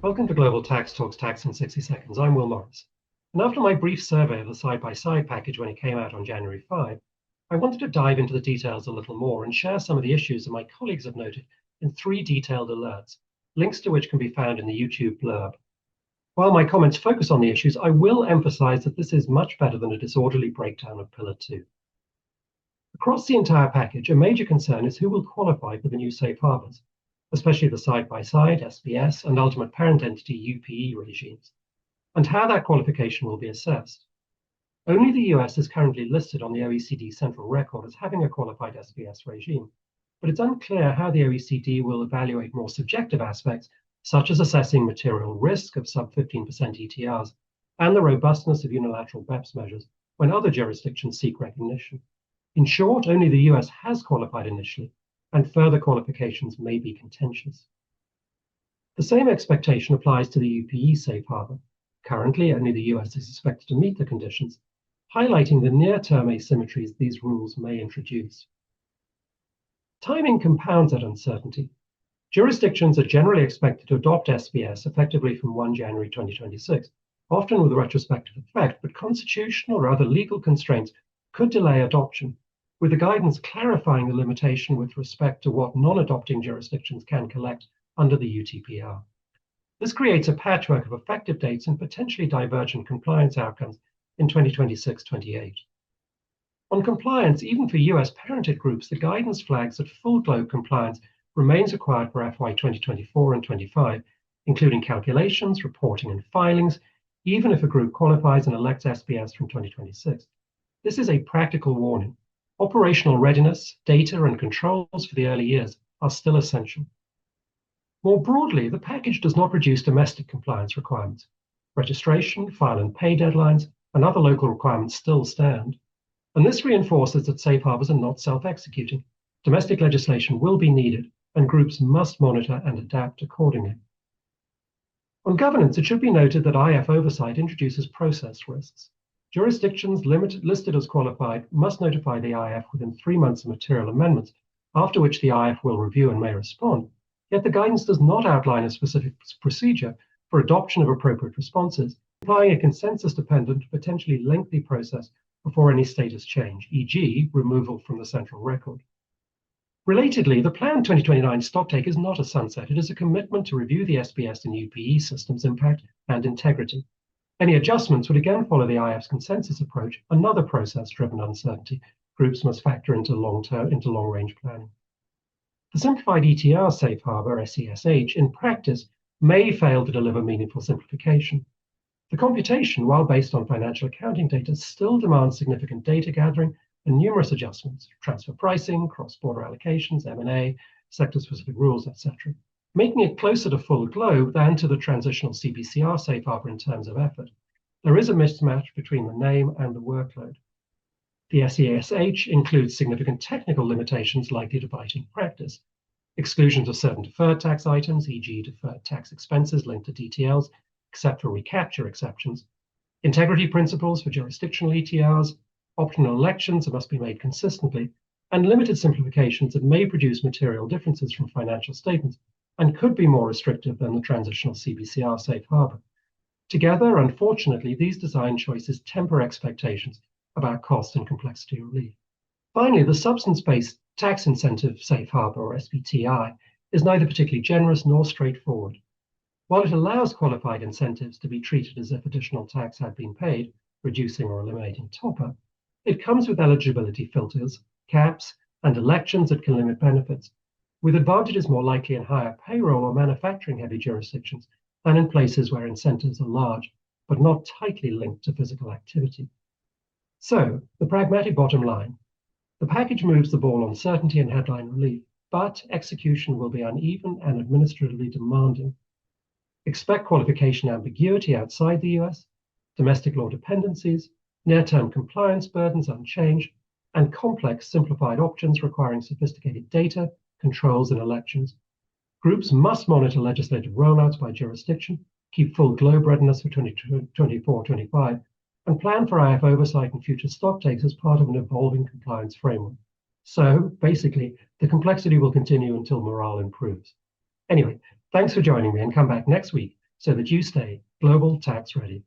Welcome to Global Tax Talks Tax in 60 Seconds. I'm Will Morris. And after my brief survey of the side-by-side package when it came out on January 5, I wanted to dive into the details a little more and share some of the issues that my colleagues have noted in 3 detailed alerts, links to which can be found in the YouTube blurb. While my comments focus on the issues, I will emphasize that this is much better than a disorderly breakdown of Pillar 2. Across the entire package, a major concern is who will qualify for the new safe harbors, especially the side-by-side, SBS, and ultimate parent entity UPE regimes, and how that qualification will be assessed. Only the US is currently listed on the OECD central record as having a qualified SBS regime, but it's unclear how the OECD will evaluate more subjective aspects, such as assessing material risk of sub-15% ETRs and the robustness of unilateral BEPS measures when other jurisdictions seek recognition. In short, only the US has qualified initially, and further qualifications may be contentious. The same expectation applies to the UPE safe harbor. Currently, only the US is expected to meet the conditions, highlighting the near-term asymmetries these rules may introduce. Timing compounds that uncertainty. Jurisdictions are generally expected to adopt SBS effectively from 1 January 2026, often with a retrospective effect, but constitutional or other legal constraints could delay adoption, with the guidance clarifying the limitation with respect to what non-adopting jurisdictions can collect under the UTPR. This creates a patchwork of effective dates and potentially divergent compliance outcomes in 2026-28. On compliance, even for US parented groups, the guidance flags that full globe compliance remains required for FY 2024 and 25, including calculations, reporting, and filings, even if a group qualifies and elects SBS from 2026. This is a practical warning. Operational readiness, data, and controls for the early years are still essential. More broadly, the package does not reduce domestic compliance requirements. Registration, file and pay deadlines, and other local requirements still stand. And this reinforces that safe harbors are not self-executing. Domestic legislation will be needed, and groups must monitor and adapt accordingly. On governance, it should be noted that IF oversight introduces process risks. Jurisdictions listed as qualified must notify the IF within 3 months of material amendments, after which the IF will review and may respond. Yet the guidance does not outline a specific procedure for adoption of appropriate responses, implying a consensus-dependent, potentially lengthy process before any status change, e.g., removal from the central record. Relatedly, the planned 2029 stocktake is not a sunset. It is a commitment to review the SBS and UPE systems' impact and integrity. Any adjustments would again follow the IF's consensus approach, another process-driven uncertainty groups must factor into long-range planning. The simplified ETR safe harbor, SESH, in practice may fail to deliver meaningful simplification. The computation, while based on financial accounting data, still demands significant data gathering and numerous adjustments, transfer pricing, cross-border allocations, M&A, sector-specific rules, etc., making it closer to full globe than to the transitional CBCR safe harbor in terms of effort. There is a mismatch between the name and the workload. The SESH includes significant technical limitations likely to bite in practice. Exclusions of certain deferred tax items, e.g. deferred tax expenses linked to DTLs, except for recapture exceptions. Integrity principles for jurisdictional ETRs, optional elections that must be made consistently, and limited simplifications that may produce material differences from financial statements and could be more restrictive than the transitional CBCR safe harbor. Together, unfortunately, these design choices temper expectations about cost and complexity relief. Finally, the substance-based tax incentive safe harbor, or SBTI, is neither particularly generous nor straightforward. While it allows qualified incentives to be treated as if additional tax had been paid, reducing or eliminating top-up, it comes with eligibility filters, caps, and elections that can limit benefits, with advantages more likely in higher payroll or manufacturing-heavy jurisdictions than in places where incentives are large, but not tightly linked to physical activity. So, the pragmatic bottom line. The package moves the ball on certainty and headline relief, but execution will be uneven and administratively demanding. Expect qualification ambiguity outside the US, domestic law dependencies, near-term compliance burdens unchanged, and complex simplified options requiring sophisticated data, controls, and elections. Groups must monitor legislative rollouts by jurisdiction, keep full globe readiness for 2024-25, and plan for IF oversight and future stocktakes as part of an evolving compliance framework. So, basically, the complexity will continue until morale improves. Anyway, thanks for joining me, and come back next week so that you stay global tax ready.